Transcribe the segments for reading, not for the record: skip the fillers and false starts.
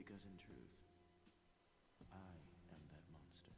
Because in truth, I am that monster.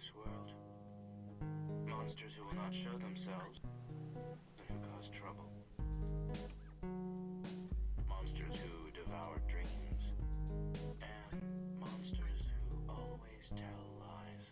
this world. Monsters who will not show themselves and who cause trouble. Monsters who devour dreams. And monsters who always tell lies.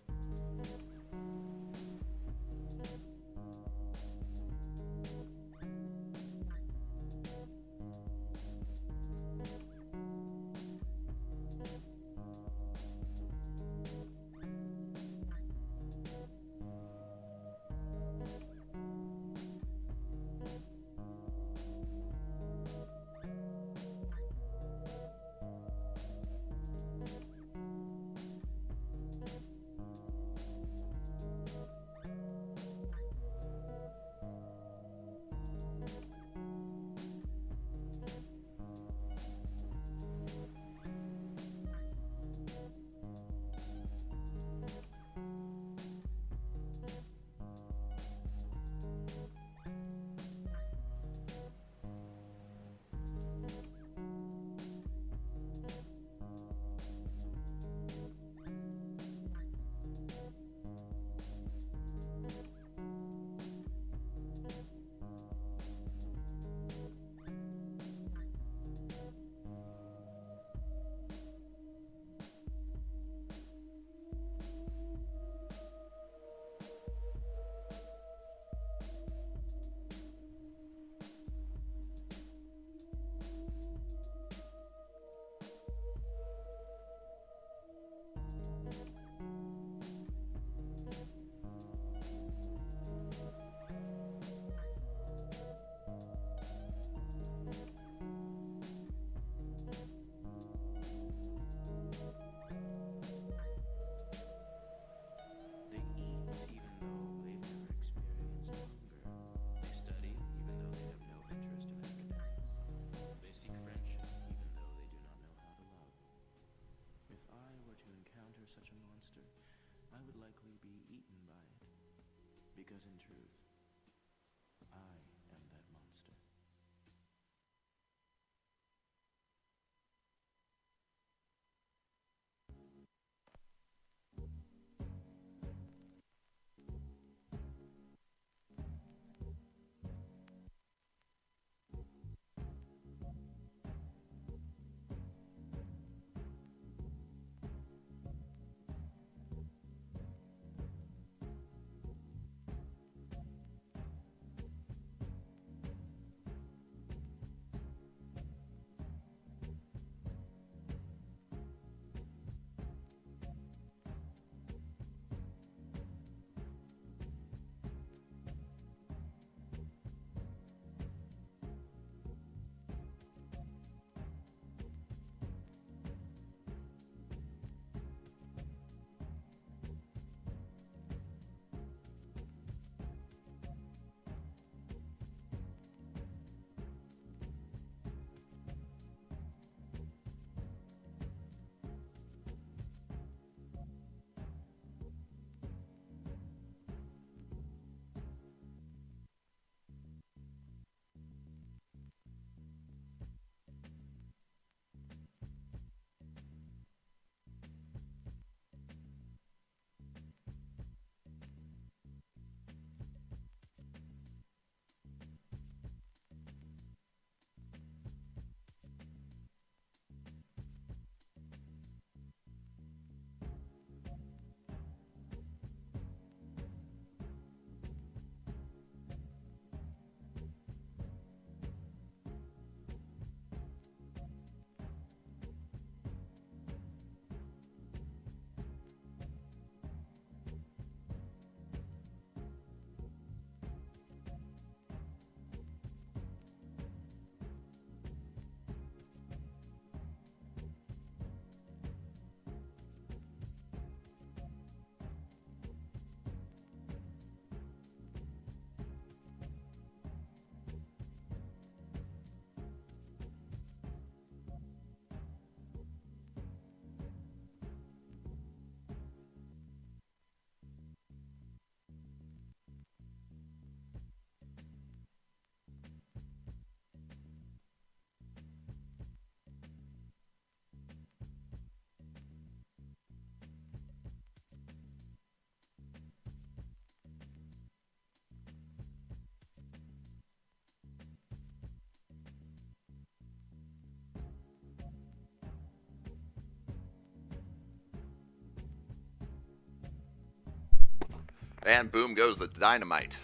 And boom goes the dynamite.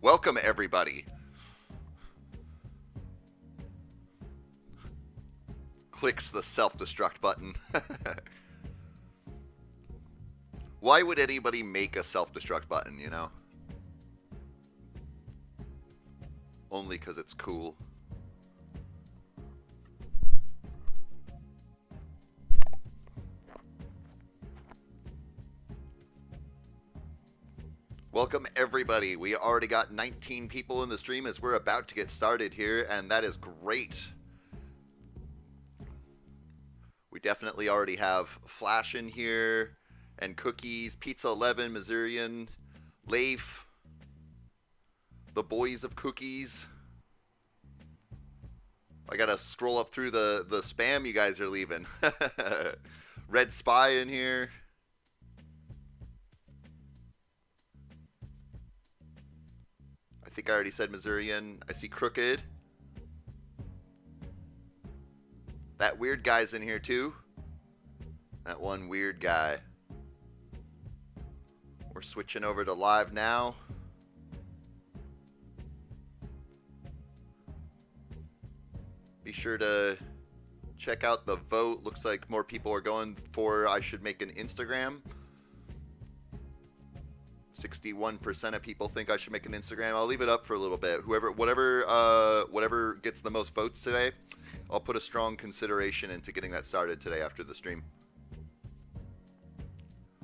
Welcome, everybody. Clicks the self-destruct button. Why would anybody make a self-destruct button, you know? Only because it's cool. Welcome, everybody. We already got 19 people in the stream as we're about to get started here, and that is great. We definitely already have Flash in here, and Cookies, Pizza 11, Missourian, Leif, the boys of Cookies. I gotta scroll up through the spam you guys are leaving. Red Spy in here. I think I already said Missourian. I see Crooked. That weird guy's in here too. That one weird guy. We're switching over to live now. Be sure to check out the vote. Looks like more people are going for I should make an Instagram. 61% of people think I should make an Instagram. I'll leave it up for a little bit. Whatever gets the most votes today, I'll put a strong consideration into getting that started today after the stream.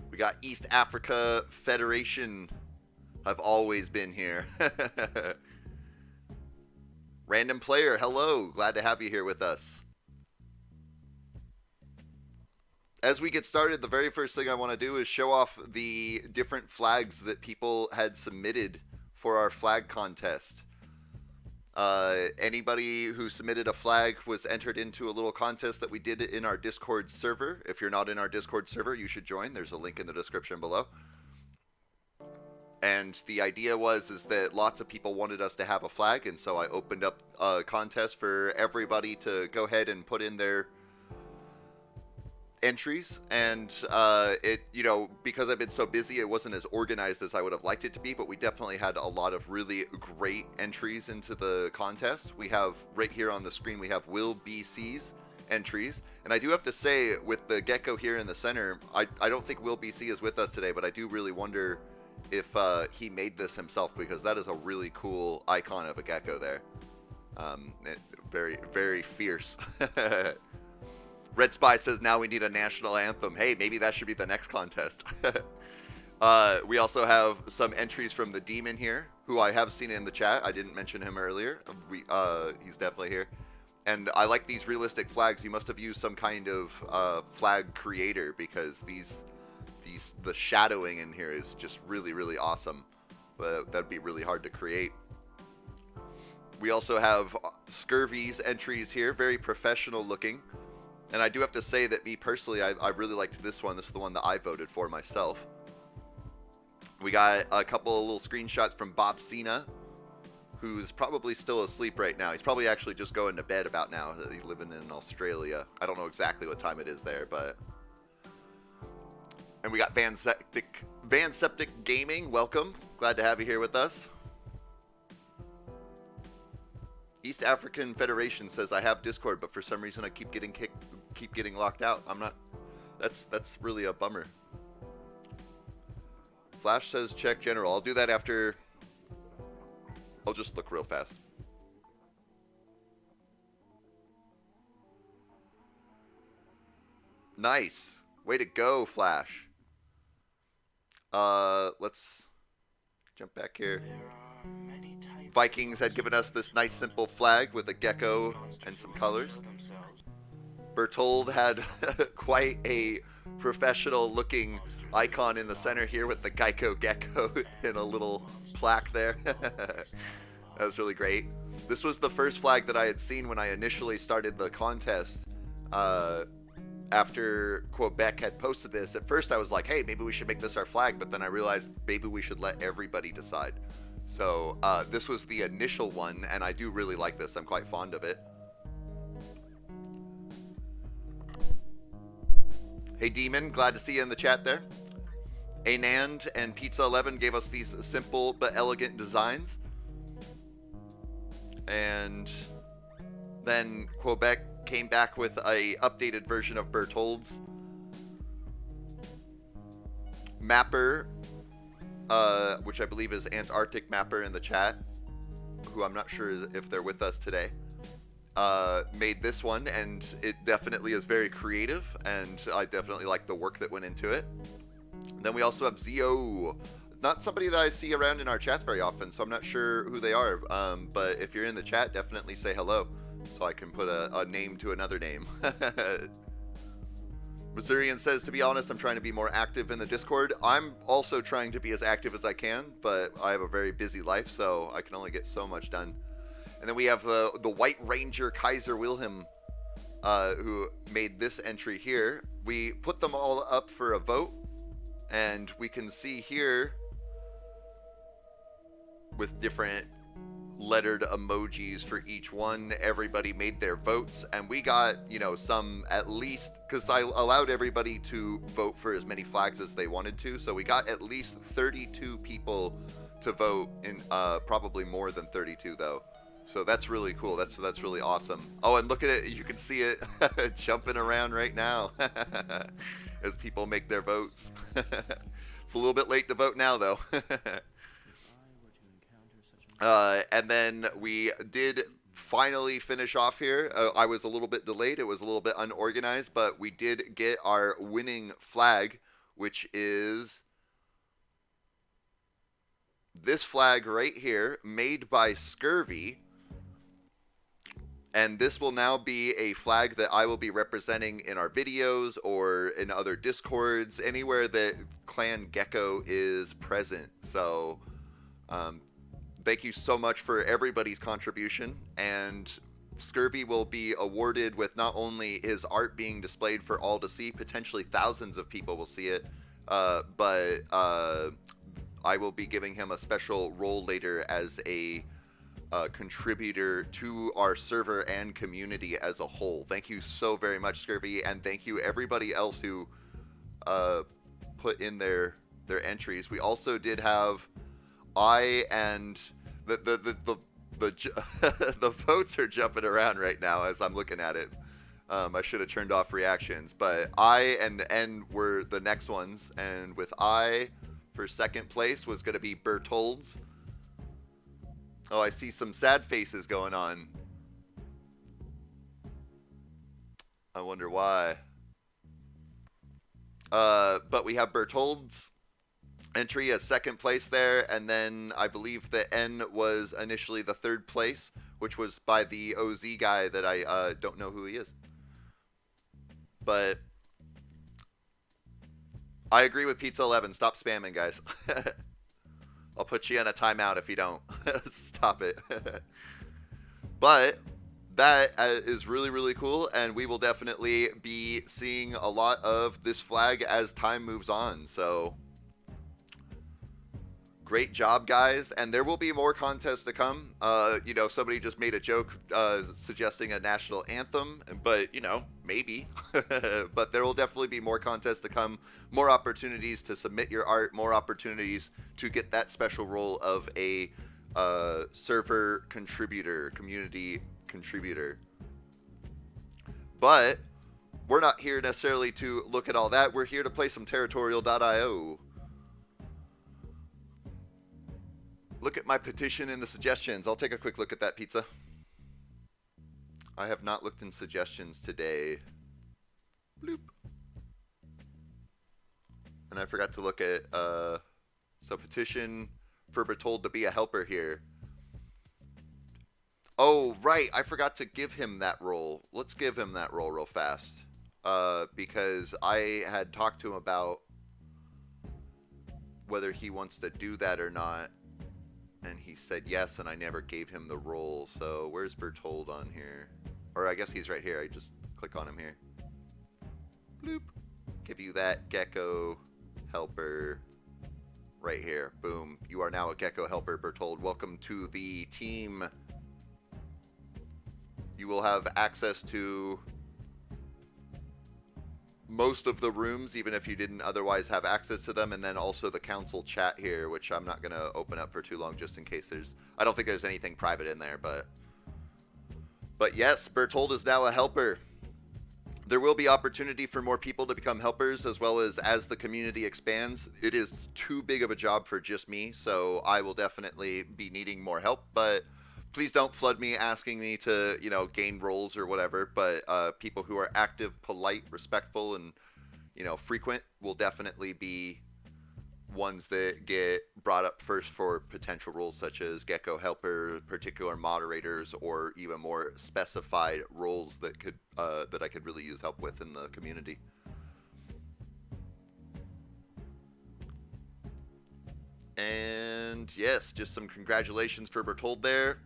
We got East Africa Federation. I've always been here. Random player, hello. Glad to have you here with us. As we get started, the very first thing I want to do is show off the different flags that people had submitted for our flag contest. Anybody who submitted a flag was entered into a little contest that we did in our Discord server. If you're not in our Discord server, you should join. There's a link in the description below. And the idea is that lots of people wanted us to have a flag, and so I opened up a contest for everybody to go ahead and put in their entries, and because I've been so busy, it wasn't as organized as I would have liked it to be, but we definitely had a lot of really great entries into the contest. We have right here on the screen, we have Will BC's entries, and I do have to say, with the Geko here in the center, I don't think Will BC is with us today, but I do really wonder if he made this himself, because that is a really cool icon of a Geko there. Very, very fierce. Red Spy says now we need a national anthem. Hey, maybe that should be the next contest. We also have some entries from the Demon here, who I have seen in the chat. I didn't mention him earlier. He's definitely here. And I like these realistic flags. You must have used some kind of flag creator, because the shadowing in here is just really, really awesome. But that'd be really hard to create. We also have Scurvy's entries here, very professional looking. And I do have to say that me personally, I really liked this one. This is the one that I voted for myself. We got a couple of little screenshots from Bob Cena, who's probably still asleep right now. He's probably actually just going to bed about now. He's living in Australia. I don't know exactly what time it is there, but... And we got Van Septic Gaming. Welcome. Glad to have you here with us. East African Federation says I have Discord, but for some reason I keep getting locked out. I'm not. That's really a bummer. Flash says check general. I'll do that after. I'll just look real fast. Nice. Way to go, Flash. Let's jump back here. Vikings had given us this nice simple flag with a gecko and some colors. Bertold had quite a professional looking icon in the center here with the Geko gecko and a little plaque there. That was really great. This was the first flag that I had seen when I initially started the contest. After Quebec had posted this, at first I was like, hey, maybe we should make this our flag, but then I realized maybe we should let everybody decide. So this was the initial one, and I do really like this. I'm quite fond of it. Hey Demon, glad to see you in the chat there. Anand and Pizza 11 gave us these simple but elegant designs. And then Quebec came back with a updated version of Berthold's. Mapper, which I believe is Antarctic Mapper in the chat, who I'm not sure if they're with us today, made this one, and it definitely is very creative, and I definitely like the work that went into it. Then we also have Zio, not somebody that I see around in our chats very often, so I'm not sure who they are, but if you're in the chat, definitely say hello, so I can put a name to another name. Missourian says, to be honest, I'm trying to be more active in the Discord. I'm also trying to be as active as I can, but I have a very busy life, so I can only get so much done. And then we have the White Ranger Kaiser Wilhelm, who made this entry here. We put them all up for a vote, and we can see here with different lettered emojis for each one. Everybody made their votes, and we got, you know, some, at least, because I allowed everybody to vote for as many flags as they wanted to, so we got at least 32 people to vote, in probably more than 32 though. So that's really cool. That's really awesome. Oh, and look at it, you can see it jumping around right now as people make their votes. It's a little bit late to vote now though. And then we did finally finish off here. I was a little bit delayed. It was a little bit unorganized, but we did get our winning flag, which is this flag right here, made by Scurvy. And this will now be a flag that I will be representing in our videos or in other Discords, anywhere that Clan Geko is present. So, thank you so much for everybody's contribution, and Scurvy will be awarded with not only his art being displayed for all to see, potentially thousands of people will see it, but I will be giving him a special role later as a contributor to our server and community as a whole. Thank you so very much, Scurvy, and thank you everybody else who put in their entries. We also did have and the votes are jumping around right now as I'm looking at it. I should have turned off reactions, but I and N were the next ones, and with I for second place was going to be Berthold's. Oh, I see some sad faces going on. I wonder why. But we have Berthold's entry as second place there, and then I believe that N was initially the third place, which was by the OZ guy that I don't know who he is. But I agree with Pizza 11. Stop spamming, guys. I'll put you in a timeout if you don't. Stop it. But that is really, really cool, and we will definitely be seeing a lot of this flag as time moves on. So great job, guys, and there will be more contests to come. You know, somebody just made a joke suggesting a national anthem, but, you know, maybe. But there will definitely be more contests to come, more opportunities to submit your art, more opportunities to get that special role of a server contributor, community contributor. But we're not here necessarily to look at all that. We're here to play some Territorial.io. Look at my petition in the suggestions. I'll take a quick look at that, Pizza. I have not looked in suggestions today. Bloop. And I forgot to look at, so petition for Berthold to be a helper here. Oh, right. I forgot to give him that role. Let's give him that role real fast. Because I had talked to him about whether he wants to do that or not. And he said yes, and I never gave him the role. So where's Berthold on here? Or I guess he's right here. I just click on him here. Bloop. Give you that Geko helper right here. Boom. You are now a Geko helper, Berthold. Welcome to the team. You will have access to most of the rooms, even if you didn't otherwise have access to them, and then also the council chat here, which I'm not going to open up for too long just in case I don't think there's anything private in there, but yes, Bertold is now a helper. There will be opportunity for more people to become helpers, as well as the community expands. It is too big of a job for just me, so I will definitely be needing more help, but please don't flood me asking me to, gain roles or whatever, but people who are active, polite, respectful, and, frequent will definitely be ones that get brought up first for potential roles such as Geko helper, particular moderators, or even more specified roles that I could really use help with in the community. And yes, just some congratulations for Bertold there.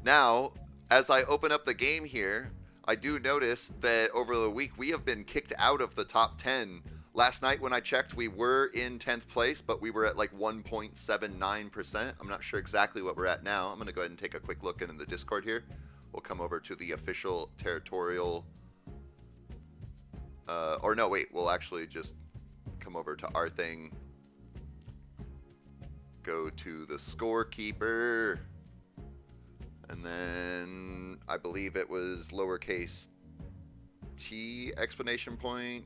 Now, as I open up the game here, I do notice that over the week we have been kicked out of the top 10. Last night when I checked, we were in 10th place, but we were at like 1.79%. I'm not sure exactly what we're at now. I'm going to go ahead and take a quick look in the Discord here. We'll come over to the official territorial... we'll actually just come over to our thing. Go to the scorekeeper. And then I believe it was lowercase t exclamation point.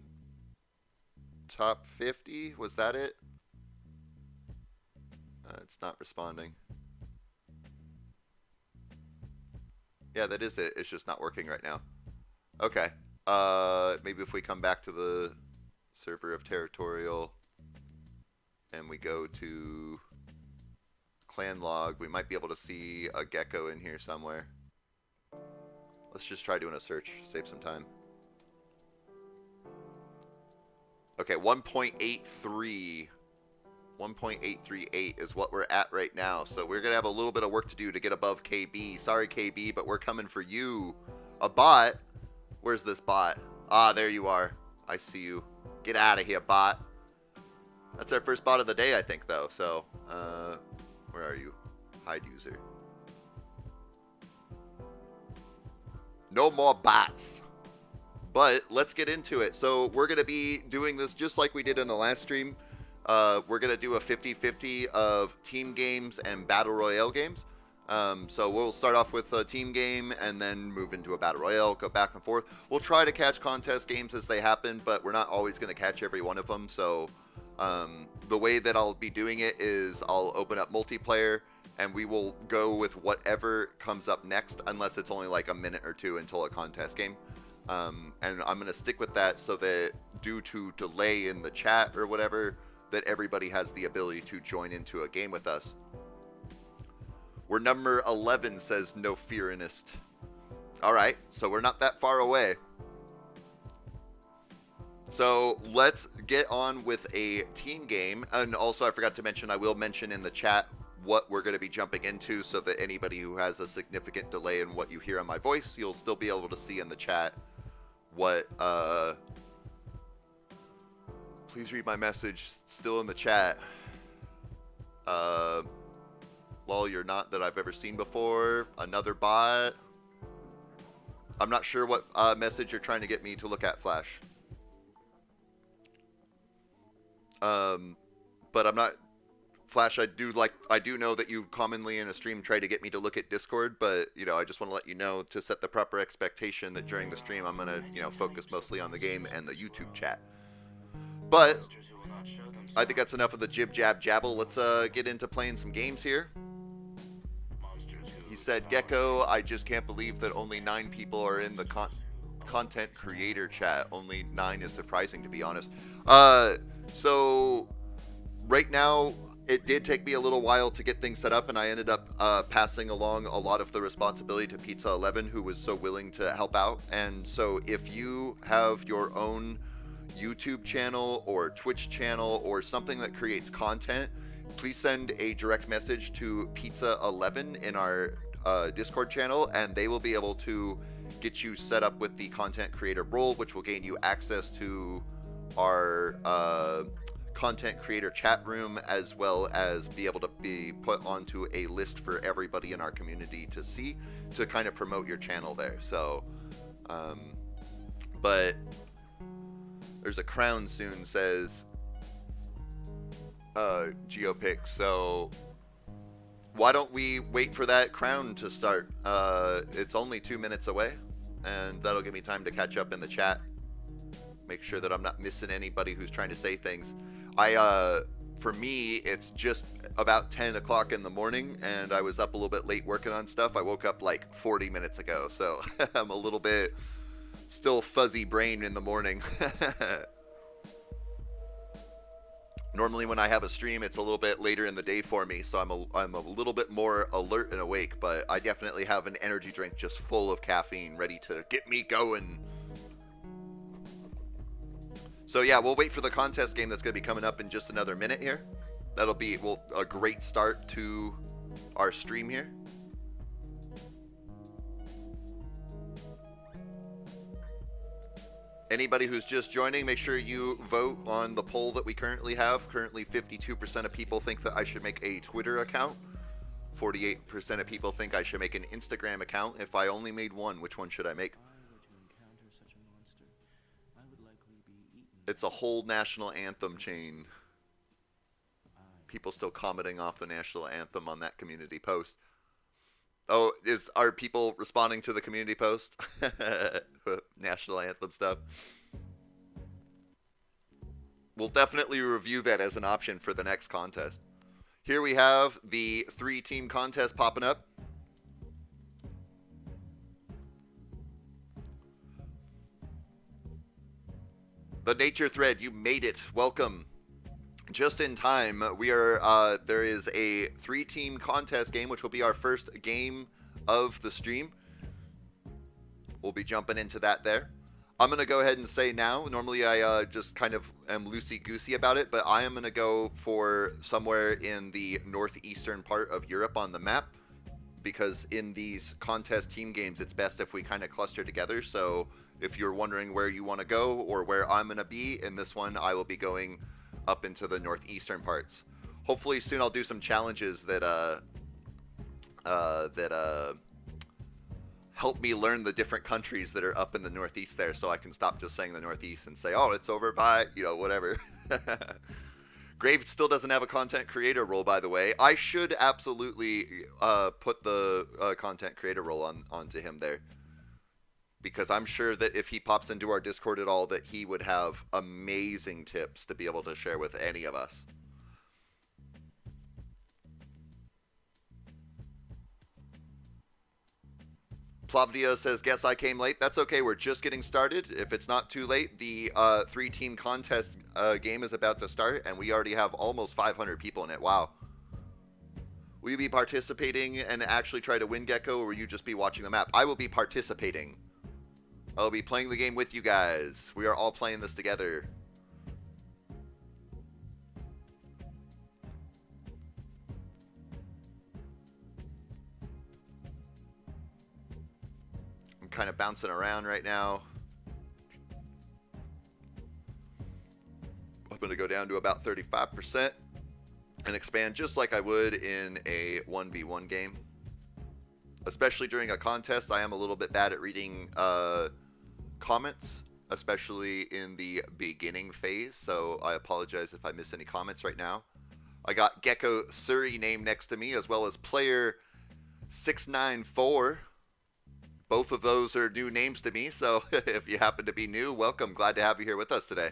Top 50, was that it? It's not responding. Yeah, that is it. It's just not working right now. Okay. Maybe if we come back to the server of territorial and we go to clan log, we might be able to see a Geko in here somewhere. Let's just try doing a search, save some time. Okay, 1.83. 1.838 is what we're at right now. So we're going to have a little bit of work to do to get above KB. Sorry, KB, but we're coming for you. A bot? Where's this bot? Ah, there you are. I see you. Get out of here, bot. That's our first bot of the day, I think, though. So, where are you? Hide user. No more bots. But let's get into it. So we're going to be doing this just like we did in the last stream. We're going to do a 50-50 of team games and battle royale games. So we'll start off with a team game and then move into a battle royale, go back and forth. We'll try to catch contest games as they happen, but we're not always going to catch every one of them. So the way that I'll be doing it is I'll open up multiplayer and we will go with whatever comes up next, unless it's only like a minute or two until a contest game. And I'm going to stick with that so that due to delay in the chat or whatever, that everybody has the ability to join into a game with us. We're number 11, says No Fearinist. Alright, so we're not that far away. So let's get on with a team game. And also I forgot to mention, I will mention in the chat what we're going to be jumping into so that anybody who has a significant delay in what you hear on my voice, you'll still be able to see in the chat what, please read my message, it's still in the chat. Lol, you're not that I've ever seen before. Another bot. I'm not sure what message you're trying to get me to look at, Flash. But I'm not... Flash, I do know that you commonly in a stream try to get me to look at Discord, but, you know, I just want to let you know to set the proper expectation that during the stream I'm going to, you know, focus mostly on the game and the YouTube chat. But I think that's enough of the jib jab jabble. Let's get into playing some games here. He said, Geko, I just can't believe that only 9 people are in the content creator chat. Only 9 is surprising, to be honest. So right now, it did take me a little while to get things set up, and I ended up passing along a lot of the responsibility to Pizza 11, who was so willing to help out. And so if you have your own YouTube channel or Twitch channel or something that creates content, please send a direct message to Pizza 11 in our Discord channel, and they will be able to get you set up with the content creator role, which will gain you access to our content creator chat room, as well as be able to be put onto a list for everybody in our community to see, to kind of promote your channel there. So but There's a crown soon, says Geopic. So why don't we wait for that crown to start? It's only 2 minutes away, and that'll give me time to catch up in the chat. Make sure that I'm not missing anybody who's trying to say things. For me, it's just about 10 o'clock in the morning, and I was up a little bit late working on stuff. I woke up like 40 minutes ago, so I'm a little bit still fuzzy brain in the morning. Normally when I have a stream, it's a little bit later in the day for me, so I'm a little bit more alert and awake, but I definitely have an energy drink just full of caffeine ready to get me going. So yeah, we'll wait for the contest game that's going to be coming up in just another minute here. That'll be a great start to our stream here. Anybody who's just joining, make sure you vote on the poll that we currently have. Currently, 52% of people think that I should make a Twitter account. 48% of people think I should make an Instagram account. If I only made one, which one should I make? It's a whole national anthem chain. People still commenting off the national anthem on that community post. Oh, are people responding to the community post? National anthem stuff. We'll definitely review that as an option for the next contest. Here we have the 3-team contest popping up. The nature thread, you made it. Welcome. Just in time. We are there is a 3-team contest game, which will be our first game of the stream. We'll be jumping into that there. I'm going to go ahead and say now, normally I just kind of am loosey-goosey about it, but I am going to go for somewhere in the northeastern part of Europe on the map, because in these contest team games, it's best if we kind of cluster together. So if you're wondering where you want to go or where I'm going to be, in this one, I will be going up into the northeastern parts. Hopefully soon I'll do some challenges that help me learn the different countries that are up in the northeast there, so I can stop just saying the northeast and say, oh, it's over by, you know, whatever. Grave still doesn't have a content creator role, by the way. I should absolutely put the content creator role onto him there, because I'm sure that if he pops into our Discord at all, that he would have amazing tips to be able to share with any of us. Plavdia says, guess I came late. That's okay, we're just getting started. If it's not too late, the 3-team contest game is about to start, and we already have almost 500 people in it. Wow. Will you be participating and actually try to win, Geko, or will you just be watching the map? I will be participating. I'll be playing the game with you guys. We are all playing this together. I'm kind of bouncing around right now. I'm going to go down to about 35% and expand just like I would in a 1v1 game. Especially during a contest, I am a little bit bad at reading comments, especially in the beginning phase, so I apologize if I miss any comments right now. I got Geko Surrey name next to me, as well as player 694. Both of those are new names to me, so if you happen to be new, welcome. Glad to have you here with us today.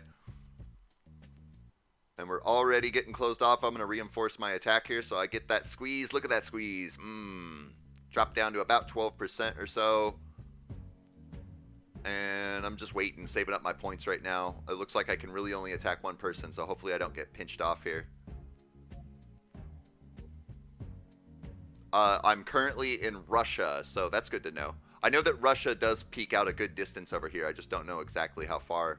And we're already getting closed off. I'm going to reinforce my attack here so I get that squeeze. Look at that squeeze. Drop down to about 12% or so. And I'm just waiting, saving up my points right now. It looks like I can really only attack one person, so hopefully I don't get pinched off here. I'm currently in Russia, so that's good to know. I know that Russia does peak out a good distance over here. I just don't know exactly how far.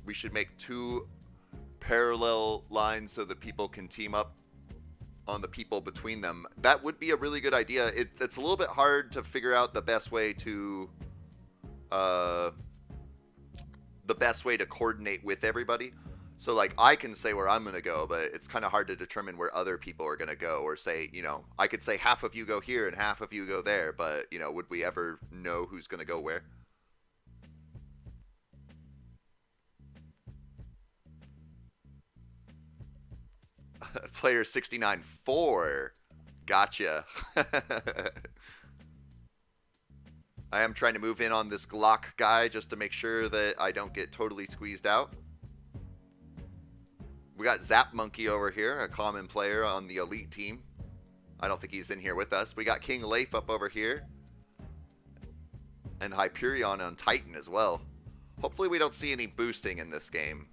We should make 2 parallel lines so that people can team up on the people between them. That would be a really good idea. It's a little bit hard to figure out the best way to coordinate with everybody. So, like, I can say where I'm going to go, but it's kind of hard to determine where other people are going to go. Or say, you know, I could say half of you go here and half of you go there, but, you know, would we ever know who's going to go where? Player 69-4. Gotcha. I am trying to move in on this Glock guy just to make sure that I don't get totally squeezed out. We got Zap Monkey over here, a common player on the elite team. I don't think he's in here with us. We got King Leif up over here. And Hyperion on Titan as well. Hopefully we don't see any boosting in this game.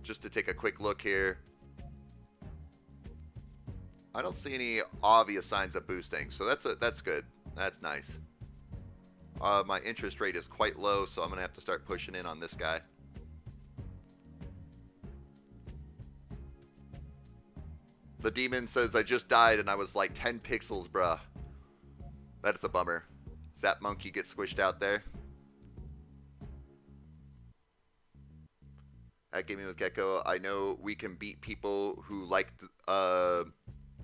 Just to take a quick look here. I don't see any obvious signs of boosting, so that's good. That's nice. My interest rate is quite low, so I'm going to have to start pushing in on this guy. The demon says, I just died and I was like 10 pixels, bruh. That's a bummer. Zap Monkey gets squished out there. At Gaming with Geko, I know we can beat people who like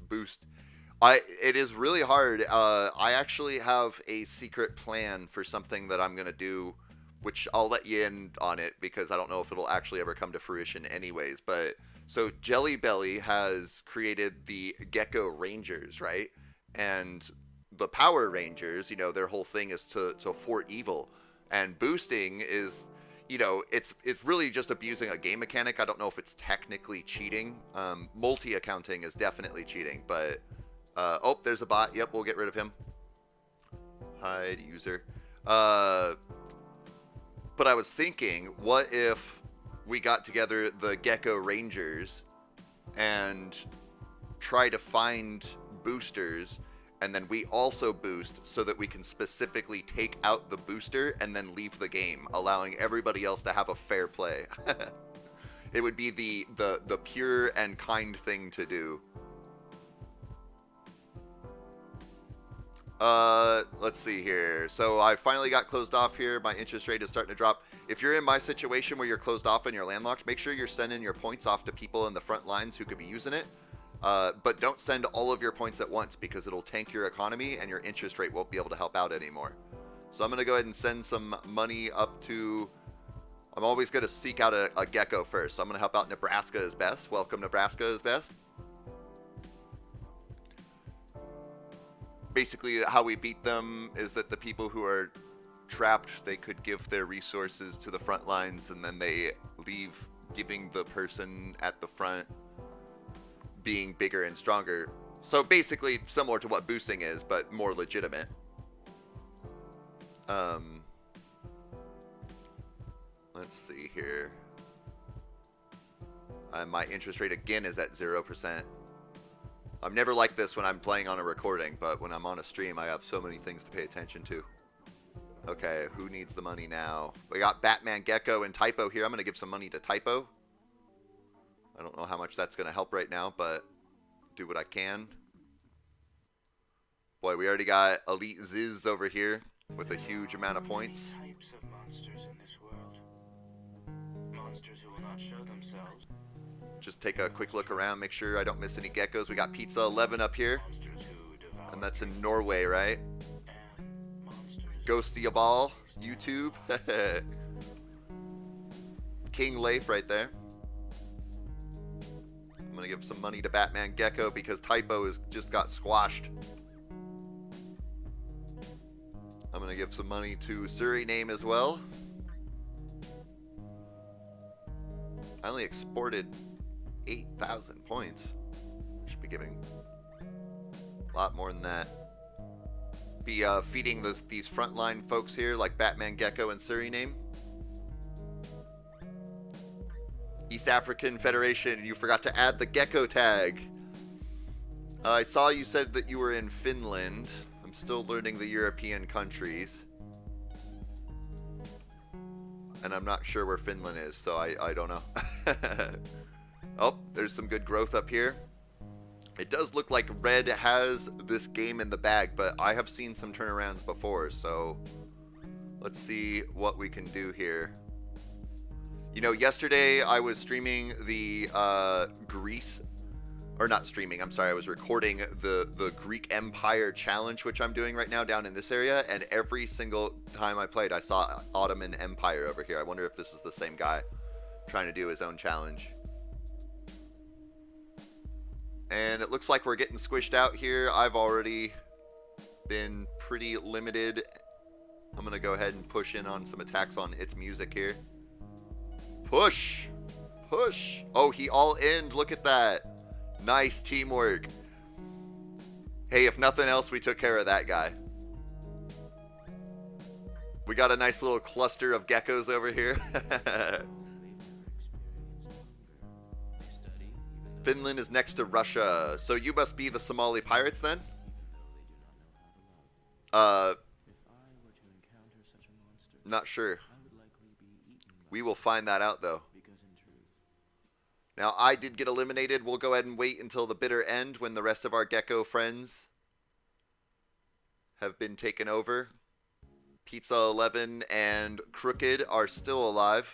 boost. It is really hard. I actually have a secret plan for something that I'm going to do, which I'll let you in on it because I don't know if it'll actually ever come to fruition anyways. But so Jelly Belly has created the Geko Rangers, right? And the Power Rangers, you know, their whole thing is to thwart evil. And boosting is, you know, it's really just abusing a game mechanic. I don't know if it's technically cheating. Multi-accounting is definitely cheating, but... oh, there's a bot. Yep, we'll get rid of him. Hide user. But I was thinking, what if we got together the Geko Rangers and try to find boosters, and then we also boost so that we can specifically take out the booster and then leave the game, allowing everybody else to have a fair play. It would be the pure and kind thing to do. Let's see here. So I finally got closed off here. My interest rate is starting to drop. If you're in my situation where you're closed off and you're landlocked, make sure you're sending your points off to people in the front lines who could be using it. But don't send all of your points at once because it'll tank your economy and your interest rate won't be able to help out anymore. So I'm going to go ahead and send some money up to... I'm always going to seek out a Geko first. So I'm going to help out Nebraska as best. Welcome, Nebraska as best. Basically, how we beat them is that the people who are trapped, they could give their resources to the front lines, and then they leave giving the person at the front being bigger and stronger. So basically, similar to what boosting is, but more legitimate. Let's see here. My interest rate again is at 0%. I'm never like this when I'm playing on a recording, but when I'm on a stream, I have so many things to pay attention to. Okay, who needs the money now? We got Batman, Geko, and Typo here. I'm going to give some money to Typo. I don't know how much that's going to help right now, but do what I can. Boy, we already got Elite Ziz over here with a huge amount of points. Types of monsters in this world. Monsters who will not show themselves. Just take a quick look around, make sure I don't miss any geckos. We got Pizza 11 up here, and that's in Norway, right? Ghosty Ball, YouTube. King Leif right there. I'm gonna give some money to Batman Geko because Typo has just got squashed. I'm gonna give some money to Suriname as well. I only exported 8,000 points. Should be giving a lot more than that. Be feeding these frontline folks here like Batman Geko and Suriname. East African Federation, you forgot to add the Geko tag. I saw you said that you were in Finland. I'm still learning the European countries. And I'm not sure where Finland is, so I don't know. Oh, there's some good growth up here. It does look like Red has this game in the bag, but I have seen some turnarounds before, so let's see what we can do here. You know, yesterday I was streaming the Greece, or not streaming, I'm sorry, I was recording the Greek Empire Challenge, which I'm doing right now down in this area, and every single time I played, I saw Ottoman Empire over here. I wonder if this is the same guy trying to do his own challenge. And it looks like we're getting squished out here. I've already been pretty limited. I'm going to go ahead and push in on some attacks on its music here. Push! Push! Oh, he all-in. Look at that. Nice teamwork. Hey, if nothing else, we took care of that guy. We got a nice little cluster of geckos over here. Finland is next to Russia. So you must be the Somali pirates then? Not sure. We will find that out though. Now I did get eliminated. We'll go ahead and wait until the bitter end when the rest of our gecko friends have been taken over. Pizza 11 and Crooked are still alive,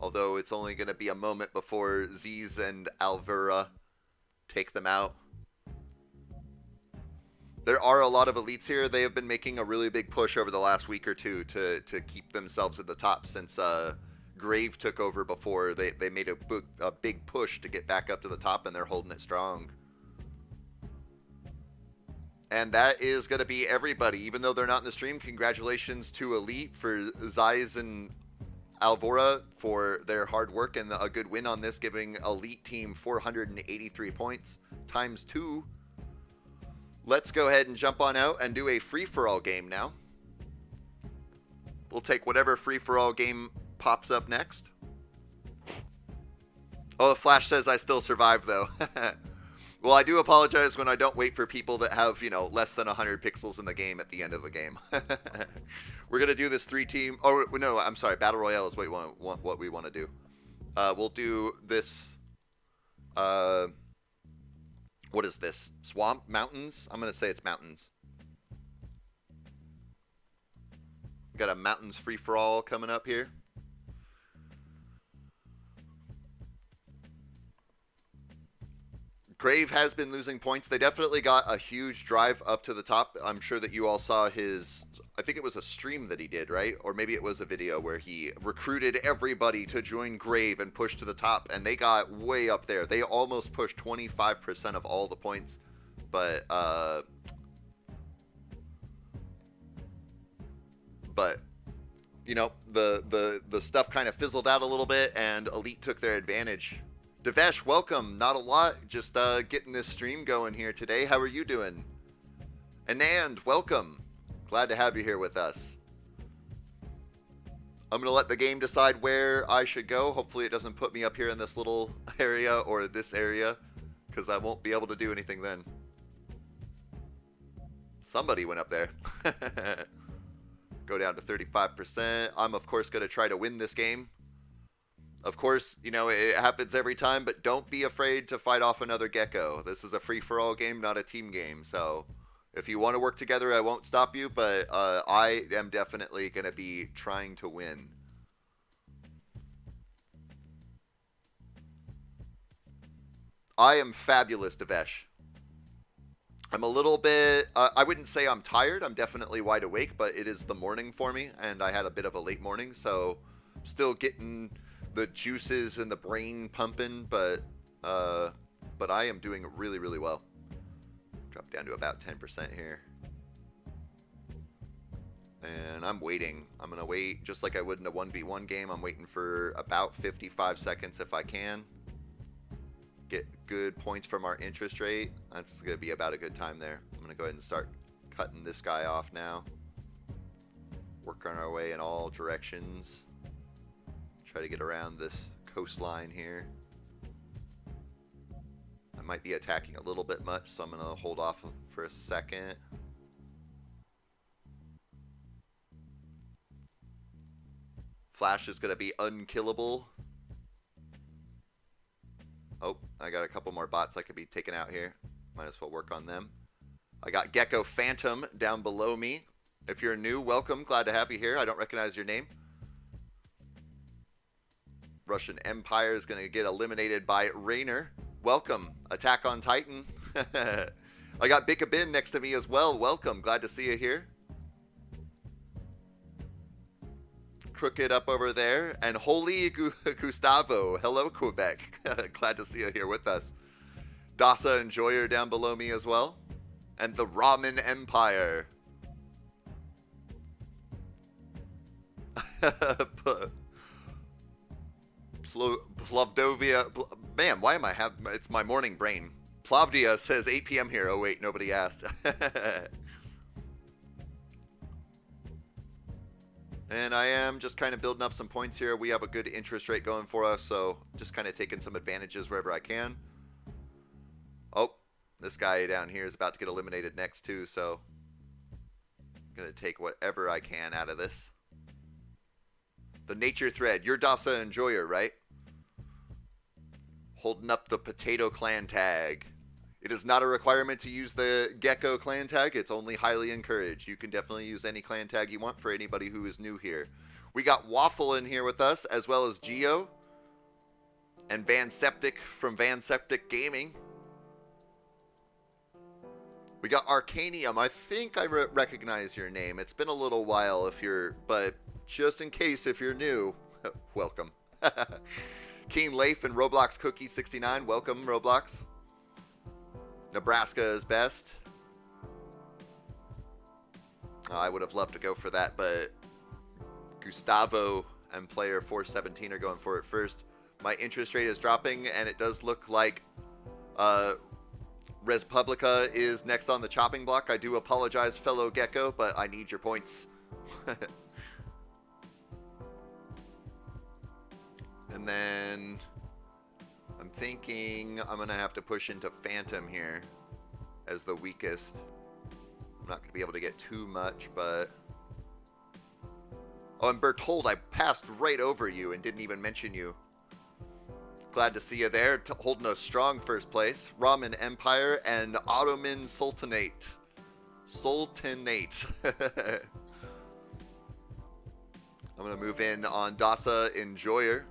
although it's only going to be a moment before Z's and Alvera take them out. There are a lot of elites here. They have been making a really big push over the last week or two to keep themselves at the top since Grave took over before. They made a big push to get back up to the top, and they're holding it strong. And that is going to be everybody. Even though they're not in the stream, congratulations to Elite for Zeiss and Alvora for their hard work and a good win on this, giving Elite Team 483 points times 2. Let's go ahead and jump on out and do a free-for-all game now. We'll take whatever free-for-all game pops up next. Oh, the Flash says I still survive, though. Well, I do apologize when I don't wait for people that have, you know, less than 100 pixels in the game at the end of the game. We're going to do this 3-team... Oh, no, I'm sorry. Battle Royale is what we want to do. We'll do this... What is this? Swamp? Mountains? I'm going to say it's mountains. Got a mountains free-for-all coming up here. Grave has been losing points. They definitely got a huge drive up to the top. I'm sure that you all saw his... I think it was a stream that he did, right? Or maybe it was a video where he recruited everybody to join Grave and push to the top. And they got way up there. They almost pushed 25% of all the points. But, you know, the stuff kind of fizzled out a little bit, and Elite took their advantage. Devesh, welcome. Not a lot. Just getting this stream going here today. How are you doing? Anand, welcome. Glad to have you here with us. I'm going to let the game decide where I should go. Hopefully it doesn't put me up here in this little area or this area, because I won't be able to do anything then. Somebody went up there. Go down to 35%. I'm, of course, going to try to win this game. Of course, you know, it happens every time, but don't be afraid to fight off another gecko. This is a free-for-all game, not a team game. So if you want to work together, I won't stop you, but I am definitely going to be trying to win. I am fabulous, Devesh. I'm a little bit, I wouldn't say I'm tired. I'm definitely wide awake, but it is the morning for me, and I had a bit of a late morning, so still getting the juices and the brain pumping, but I am doing really, really well. Drop down to about 10% here. And I'm waiting. I'm going to wait just like I would in a 1v1 game. I'm waiting for about 55 seconds if I can. Get good points from our interest rate. That's going to be about a good time there. I'm going to go ahead and start cutting this guy off now. Work on our way in all directions. Try to get around this coastline here. I might be attacking a little bit much, so I'm going to hold off for a second. Flash is going to be unkillable. Oh, I got a couple more bots I could be taking out here. Might as well work on them. I got Geko Phantom down below me. If you're new, welcome. Glad to have you here. I don't recognize your name. Russian Empire is going to get eliminated by Rainer. Welcome. Attack on Titan. I got Bika Bin next to me as well. Welcome. Glad to see you here. Crooked up over there. And Holy Gustavo. Hello, Quebec. Glad to see you here with us. Dasa Enjoyer down below me as well. And the Ramen Empire. Plovdovia. Man, why am I having... It's my morning brain. Plavdia says 8 p.m. here. Oh, wait, nobody asked. And I am just kind of building up some points here. We have a good interest rate going for us, so just kind of taking some advantages wherever I can. Oh, this guy down here is about to get eliminated next, too, so I'm going to take whatever I can out of this. The Nature Thread. You're Dasa Enjoyer, right? Holding up the Potato Clan tag. It is not a requirement to use the Geko clan tag. It's only highly encouraged. You can definitely use any clan tag you want for anybody who is new here. We got Waffle in here with us, as well as Geo. And Van Septic from Van Septic Gaming. We got Arcanium. I think I recognize your name. It's been a little while if you're... But just in case if you're new, welcome. Keen Leif and Roblox Cookie 69. Welcome, Roblox. Nebraska is best. I would have loved to go for that, but Gustavo and player 417 are going for it first. My interest rate is dropping, and it does look like Res Publica is next on the chopping block. I do apologize, fellow Gecko, but I need your points. And then I'm thinking I'm going to have to push into Phantom here as the weakest. I'm not going to be able to get too much, but... Oh, and Berthold, I passed right over you and didn't even mention you. Glad to see you there, holding a strong first place. Ramen Empire and Ottoman Sultanate. I'm going to move in on Dasa Enjoyer.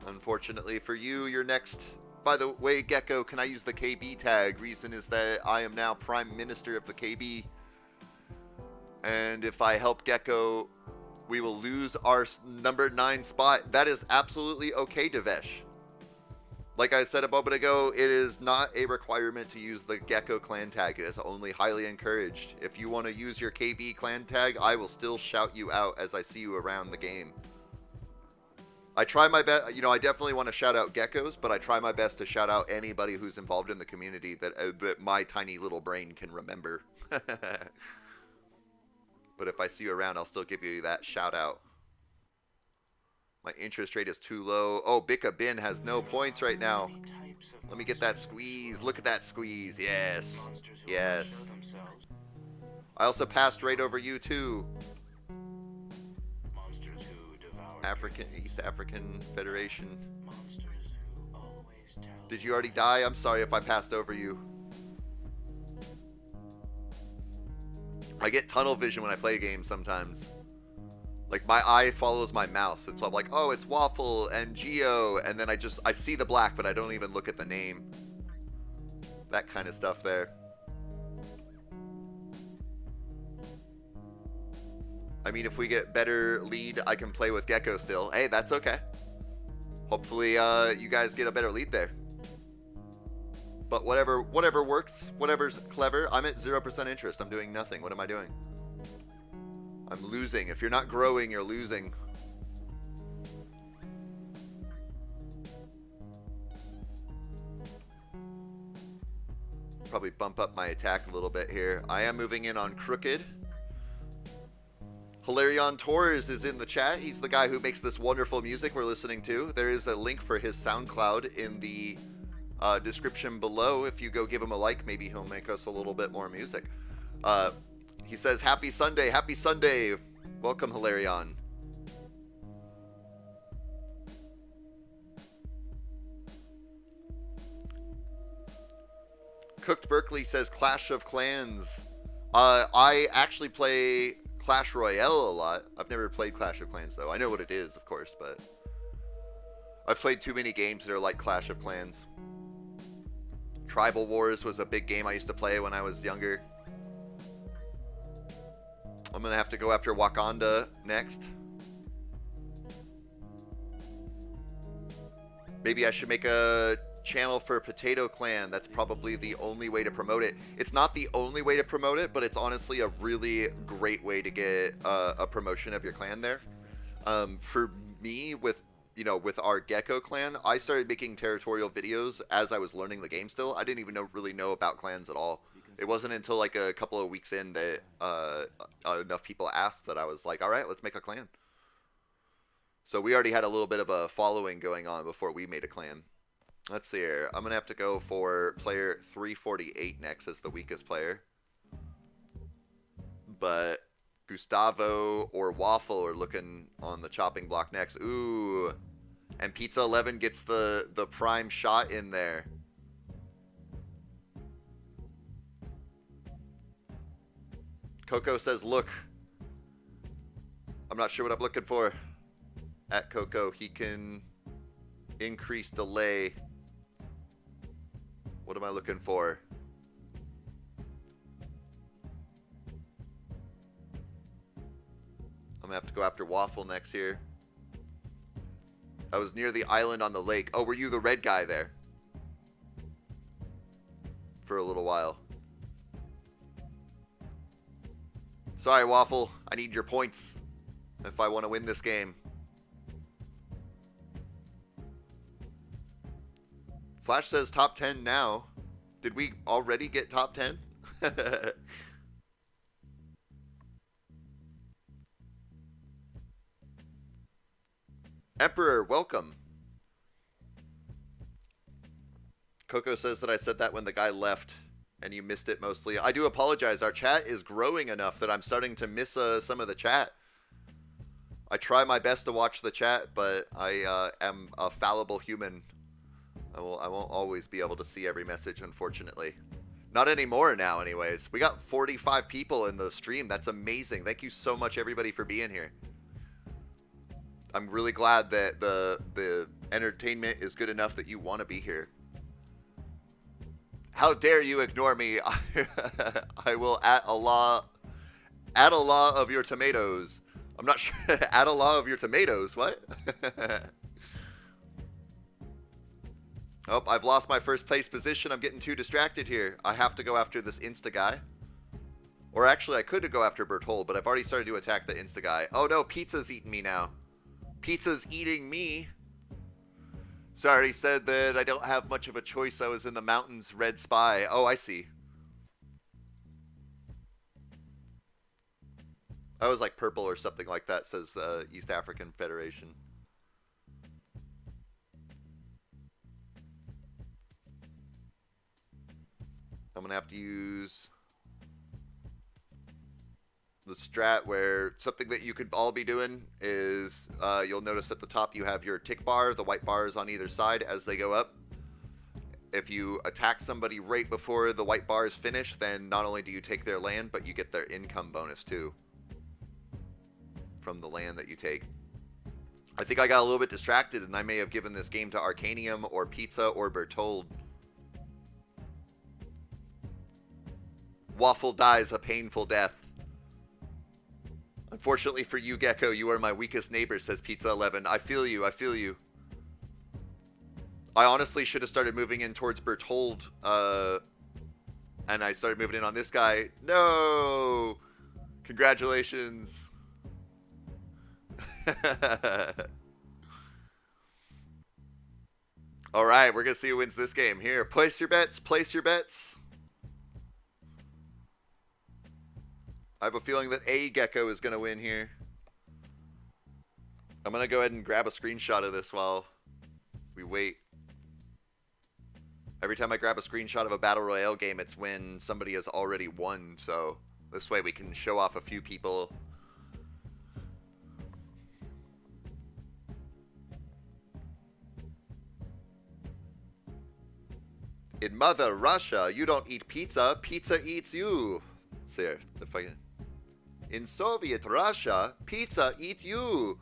Unfortunately for you, you're next. By the way, Gecko, can I use the KB tag? Reason is that I am now Prime Minister of the KB. And if I help Gecko, we will lose our number 9 spot. That is absolutely okay, Devesh. Like I said a moment ago, it is not a requirement to use the Gecko clan tag. It is only highly encouraged. If you want to use your KB clan tag, I will still shout you out as I see you around the game. I try my best, you know, I definitely want to shout out geckos, but I try my best to shout out anybody who's involved in the community that my tiny little brain can remember. But if I see you around, I'll still give you that shout out. My interest rate is too low. Oh, Bika Bin has no points right now. Let me get that squeeze. Look at that squeeze. Yes. Yes. I also passed right over you, too. East African Federation. Did you already die? I'm sorry if I passed over you. I get tunnel vision when I play games sometimes. Like my eye follows my mouse, and so I'm like, oh, it's Waffle and Geo, and then I see the black, but I don't even look at the name. That kind of stuff there. I mean, if we get better lead, I can play with Gecko still. Hey, that's okay. Hopefully, you guys get a better lead there. But whatever works, whatever's clever. I'm at 0% interest. I'm doing nothing. What am I doing? I'm losing. If you're not growing, you're losing. Probably bump up my attack a little bit here. I am moving in on Crooked. Hilarion Torres is in the chat. He's the guy who makes this wonderful music we're listening to. There is a link for his SoundCloud in the description below. If you go give him a like, maybe he'll make us a little bit more music. He says, happy Sunday, happy Sunday. Welcome, Hilarion. Cooked Berkeley says Clash of Clans. I actually play Clash Royale a lot. I've never played Clash of Clans, though. I know what it is, of course, but... I've played too many games that are like Clash of Clans. Tribal Wars was a big game I used to play when I was younger. I'm gonna have to go after Wakanda next. Maybe I should make a channel for Potato Clan. That's probably the only way to promote it. It's not the only way to promote it, but it's honestly a really great way to get a promotion of your clan there. For me, with our Geko clan, I started making territorial videos as I was learning the game still. I didn't even really know about clans at all. It wasn't until like a couple of weeks in that enough people asked that I was like, all right, let's make a clan. So we already had a little bit of a following going on before we made a clan. Let's see here. I'm going to have to go for player 348 next as the weakest player. But Gustavo or Waffle are looking on the chopping block next. Ooh. And Pizza 11 gets the prime shot in there. Coco says, look. I'm not sure what I'm looking for. At Coco, he can increase delay. What am I looking for? I'm gonna have to go after Waffle next here. I was near the island on the lake. Oh, were you the red guy there? For a little while. Sorry, Waffle. I need your points if I want to win this game. Flash says top 10 now. Did we already get top 10? Emperor, welcome. Coco says that I said that when the guy left and you missed it mostly. I do apologize. Our chat is growing enough that I'm starting to miss some of the chat. I try my best to watch the chat, but I am a fallible human. I won't always be able to see every message, unfortunately. Not anymore now, anyways. We got 45 people in the stream. That's amazing. Thank you so much, everybody, for being here. I'm really glad that the entertainment is good enough that you want to be here. How dare you ignore me? I will add a law of your tomatoes. I'm not sure. Add a law of your tomatoes. What? Oh, I've lost my first place position. I'm getting too distracted here. I have to go after this Insta guy. Or actually, I could go after Berthold, but I've already started to attack the Insta guy. Oh no, Pizza's eating me now. Pizza's eating me. Sorry, said that I don't have much of a choice. I was in the mountains, red spy. Oh, I see. I was like purple or something like that, says the East African Federation. I'm going to have to use the strat where something that you could all be doing is you'll notice at the top you have your tick bar, the white bars on either side as they go up. If you attack somebody right before the white bars finish, then not only do you take their land, but you get their income bonus too from the land that you take. I think I got a little bit distracted and I may have given this game to Arcanium or Pizza or Berthold. Waffle dies a painful death. Unfortunately for you, Geko, you are my weakest neighbor, says Pizza 11. I feel you, I feel you. I honestly should have started moving in towards Berthold, and I started moving in on this guy. No! Congratulations. Alright, we're going to see who wins this game. Here, place your bets, place your bets. I have a feeling that a Geko is going to win here. I'm going to go ahead and grab a screenshot of this while we wait. Every time I grab a screenshot of a Battle Royale game, it's when somebody has already won. So this way we can show off a few people. In Mother Russia, you don't eat pizza. Pizza eats you. Let's see if I can... In Soviet Russia, pizza eat you.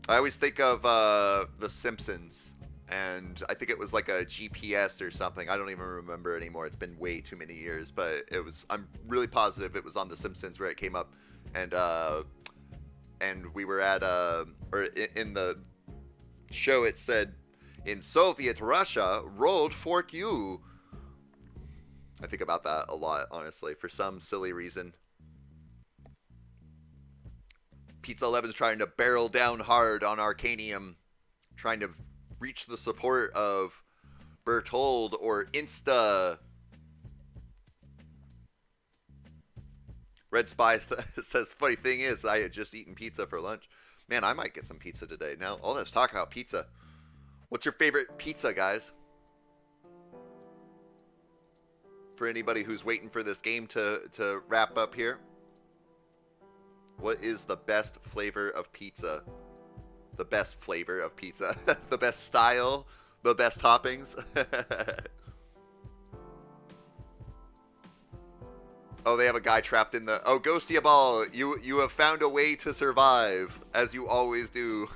I always think of The Simpsons, and I think it was like a GPS or something. I don't even remember anymore. It's been way too many years, but it was. I'm really positive it was on The Simpsons where it came up, and we were at or in the show it said, in Soviet Russia, rolled fork you. I think about that a lot, honestly, for some silly reason. Pizza 11's trying to barrel down hard on Arcanium, trying to reach the support of Bertold or Insta. Red Spy says, the funny thing is, I had just eaten pizza for lunch. Man, I might get some pizza today. Now, all this talk about pizza. What's your favorite pizza, guys? For anybody who's waiting for this game to wrap up here. What is the best flavor of pizza? The best flavor of pizza. The best style. The best toppings. Oh, they have a guy trapped in the... Oh, Ghosty Ball, you have found a way to survive, as you always do.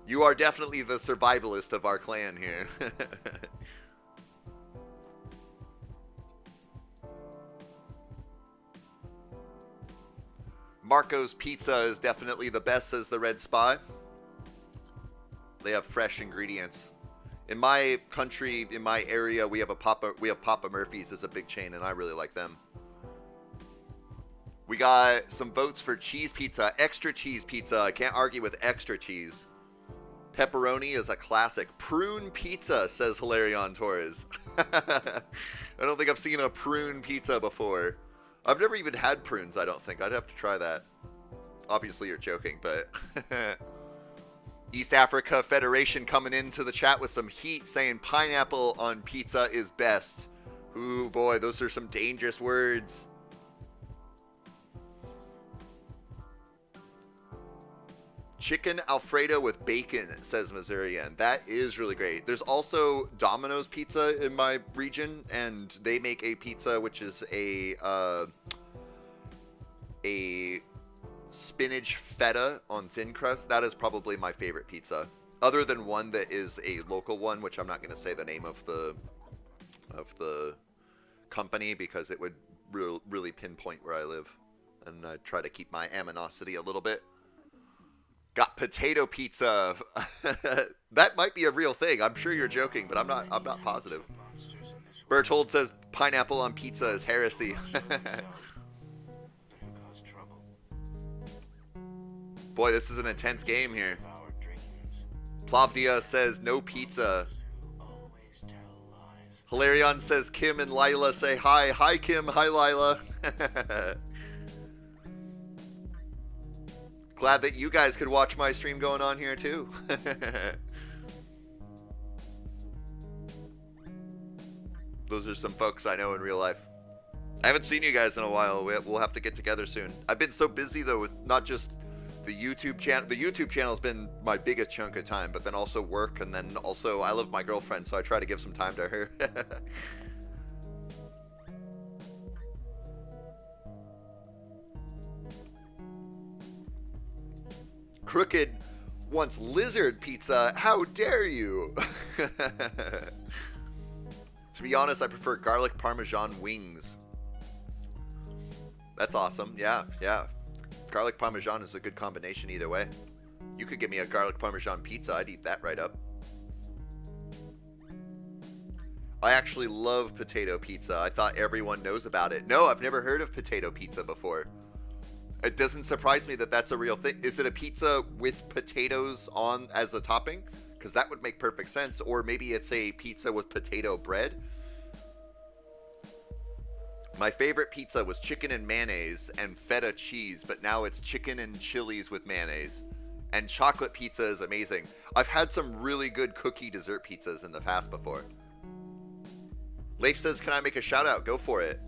You are definitely the survivalist of our clan here. Marco's Pizza is definitely the best, says the Red Spy. They have fresh ingredients. In my country, in my area, we have Papa Murphy's as a big chain, and I really like them. We got some votes for cheese pizza, extra cheese pizza. I can't argue with extra cheese. Pepperoni is a classic. Prune pizza, says Hilarion Torres. I don't think I've seen a prune pizza before. I've never even had prunes, I don't think. I'd have to try that. Obviously, you're joking, but... East Africa Federation coming into the chat with some heat, saying pineapple on pizza is best. Ooh, boy, those are some dangerous words. Chicken Alfredo with bacon, says Missourian. That is really great. There's also Domino's Pizza in my region, and they make a pizza which is a spinach feta on thin crust. That is probably my favorite pizza, other than one that is a local one, which I'm not going to say the name of the company because it would really pinpoint where I live, and I try to keep my aminosity a little bit. Got potato pizza. That might be a real thing. I'm sure you're joking, but I'm not positive. Bertold says pineapple on pizza is heresy. Boy, this is an intense game here. Plavdia says no pizza. Hilarion says Kim and Lila say hi. Hi Kim, hi Lila. Glad that you guys could watch my stream going on here too. Those are some folks I know in real life. I haven't seen you guys in a while. We'll have to get together soon. I've been so busy though with not just the YouTube channel. The YouTube channel has been my biggest chunk of time, but then also work, and then also I love my girlfriend, so I try to give some time to her. Crooked wants lizard pizza. How dare you? To be honest, I prefer garlic parmesan wings. That's awesome. Yeah. Garlic parmesan is a good combination either way. You could give me a garlic parmesan pizza. I'd eat that right up. I actually love potato pizza. I thought everyone knows about it. No, I've never heard of potato pizza before. It doesn't surprise me that that's a real thing. Is it a pizza with potatoes on as a topping? Because that would make perfect sense. Or maybe it's a pizza with potato bread. My favorite pizza was chicken and mayonnaise and feta cheese, but now it's chicken and chilies with mayonnaise. And chocolate pizza is amazing. I've had some really good cookie dessert pizzas in the past before. Leif says, can I make a shout out? Go for it.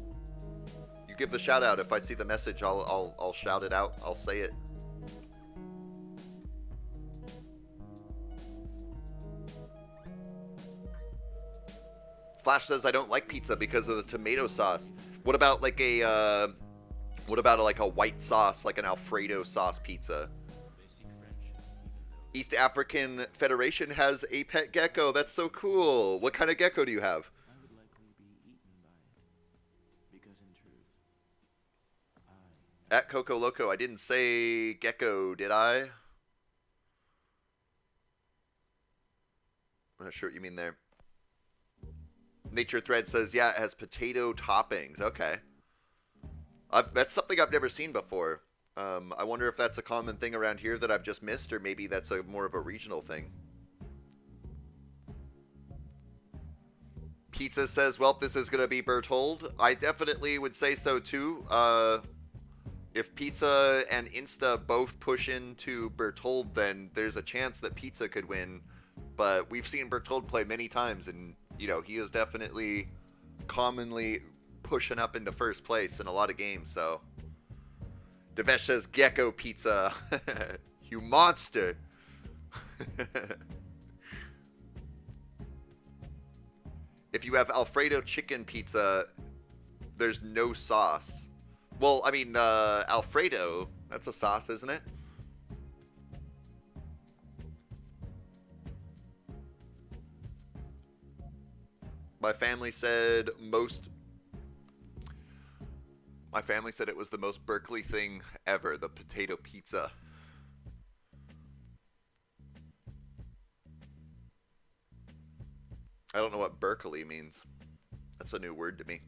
You give the shout out. If I see the message, I'll shout it out. I'll say it. Flash says I don't like pizza because of the tomato sauce. What about like a white sauce, like an Alfredo sauce pizza? East African Federation has a pet gecko. That's so cool. What kind of gecko do you have? I would likely be eaten by it. Because in truth, I At Coco Loco, I didn't say gecko, did I? I'm not sure what you mean there. Nature Thread says, yeah, it has potato toppings. Okay. That's something I've never seen before. I wonder if that's a common thing around here that I've just missed, or maybe that's a more of a regional thing. Pizza says, well, this is going to be Berthold. I definitely would say so, too. If Pizza and Insta both push into Berthold, then there's a chance that Pizza could win. But we've seen Berthold play many times, and, you know, he is definitely commonly pushing up into first place in a lot of games, so... Devesh says, Gecko Pizza. You monster. If you have Alfredo chicken pizza, there's no sauce. Well, I mean, Alfredo, that's a sauce, isn't it? My family said it was the most Berkeley thing ever, the potato pizza. I don't know what Berkeley means. That's a new word to me.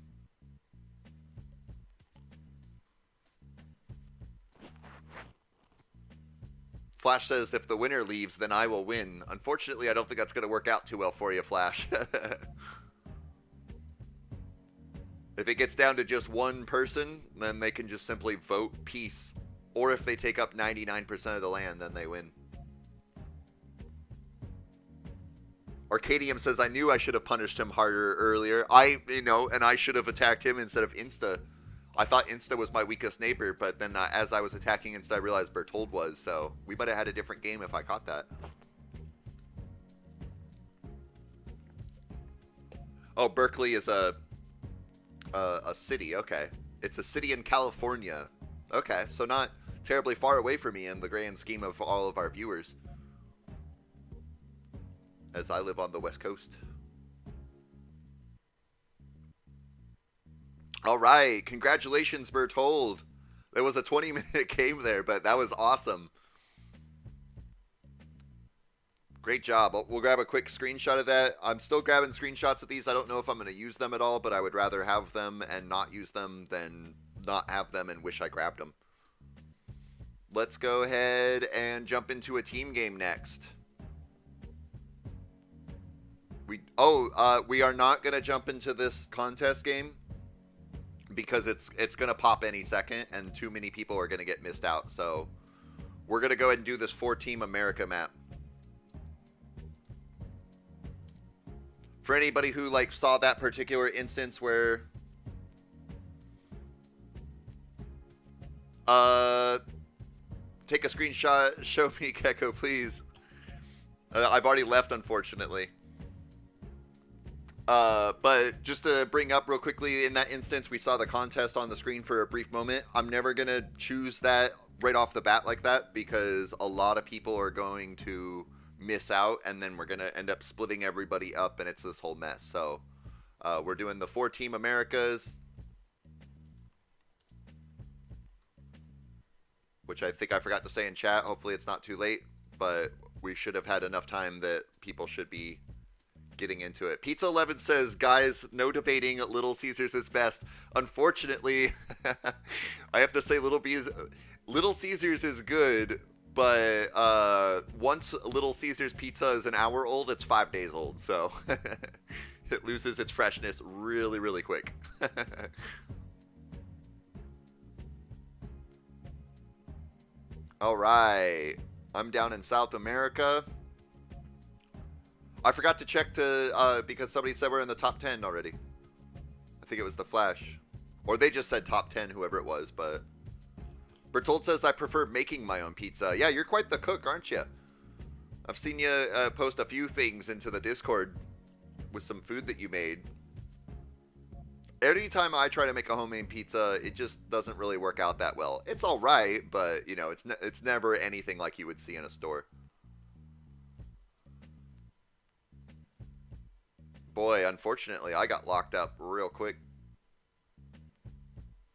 Flash says, if the winner leaves, then I will win. Unfortunately, I don't think that's going to work out too well for you, Flash. If it gets down to just one person, then they can just simply vote peace. Or if they take up 99% of the land, then they win. Arcadium says, I knew I should have punished him harder earlier. And I should have attacked him instead of Insta. I thought Insta was my weakest neighbor, but then as I was attacking Insta, I realized Berthold was. So we might have had a different game if I caught that. Oh, Berkeley is a city. Okay, it's a city in California. Okay, so not terribly far away from me in the grand scheme of all of our viewers, as I live on the West Coast. All right, congratulations, Berthold. There was a 20-minute game there, but that was awesome. Great job. We'll grab a quick screenshot of that. I'm still grabbing screenshots of these. I don't know if I'm going to use them at all, but I would rather have them and not use them than not have them and wish I grabbed them. Let's go ahead and jump into a team game next. We are not going to jump into this contest game because it's going to pop any second and too many people are going to get missed out. So we're going to go ahead and do this 4-team America map. For anybody who saw that particular instance where take a screenshot, show me Geko, please. I've already left, unfortunately. But just to bring up real quickly, in that instance, we saw the contest on the screen for a brief moment. I'm never going to choose that right off the bat like that because a lot of people are going to miss out, and then we're going to end up splitting everybody up, and it's this whole mess. So we're doing the 4-team Americas, which I think I forgot to say in chat. Hopefully it's not too late, but we should have had enough time that people should be getting into it. Pizza 11 says, guys, no debating, Little Caesars is best. Unfortunately, I have to say Little Caesars is good, but once Little Caesars pizza is an hour old, it's 5 days old, so it loses its freshness really, really quick. All right, I'm down in South America. I forgot to check because somebody said we're in the top 10 already. I think it was the Flash, or they just said top 10, whoever it was, but Bertold says, I prefer making my own pizza. Yeah, you're quite the cook, aren't you? I've seen you post a few things into the Discord with some food that you made. Every time I try to make a homemade pizza, it just doesn't really work out that well. It's all right, but, you know, it's never anything like you would see in a store. Boy, unfortunately, I got locked up real quick.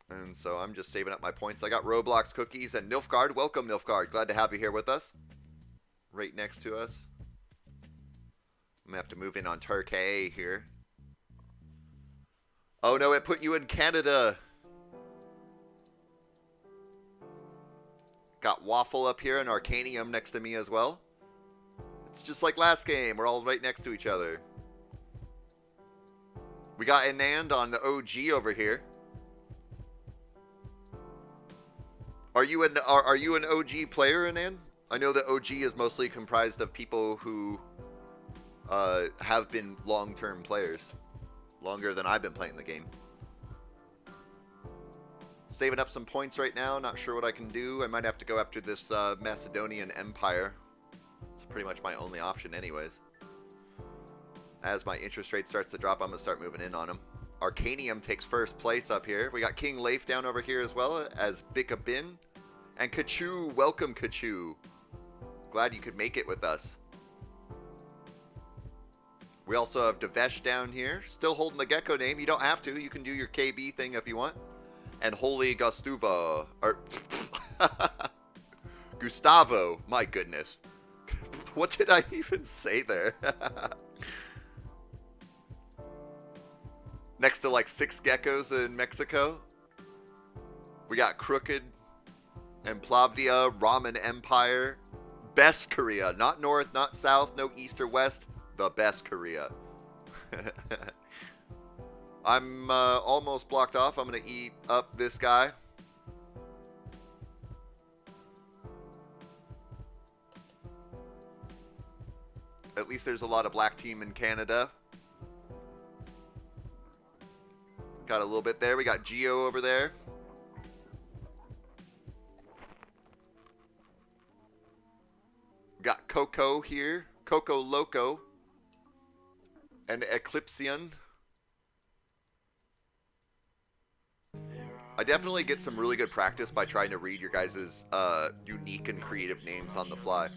And so I'm just saving up my points. I got Roblox cookies and Nilfgaard. Welcome, Nilfgaard. Glad to have you here with us. Right next to us. I'm going to have to move in on Turkey here. Oh no, it put you in Canada. Got Waffle up here and Arcanium next to me as well. It's just like last game. We're all right next to each other. We got Anand on the OG over here. Are you an OG player, Anand? I know that OG is mostly comprised of people who have been long-term players. Longer than I've been playing the game. Saving up some points right now. Not sure what I can do. I might have to go after this Macedonian Empire. It's pretty much my only option anyways. As my interest rate starts to drop, I'm going to start moving in on them. Arcanium takes first place up here. We got King Leif down over here as well as Bika Bin. And Kachu. Welcome, Kachu. Glad you could make it with us. We also have Devesh down here. Still holding the Geko name. You don't have to. You can do your KB thing if you want. And Holy Gustuva. Or Gustavo. My goodness. What did I even say there? Next to like 6 geckos in Mexico. We got Crooked and Plavdia, Ramen Empire. Best Korea. Not north, not south, no east or west. The best Korea. I'm almost blocked off. I'm going to eat up this guy. At least there's a lot of black team in Canada. Got a little bit there. We got Geo over there. Got Coco here. Coco Loco. And Eclipsian. I definitely get some really good practice by trying to read your guys' unique and creative names on the fly.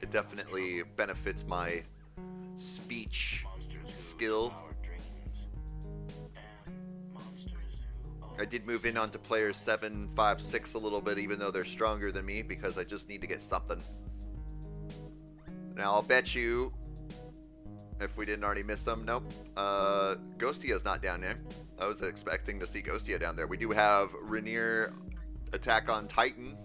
It definitely benefits my speech skill. I did move in onto players 7, 5, 6 a little bit, even though they're stronger than me, because I just need to get something. Now, I'll bet you, if we didn't already miss them, nope. Ghostia's not down there. I was expecting to see Ghostia down there. We do have Rainier Attack on Titan.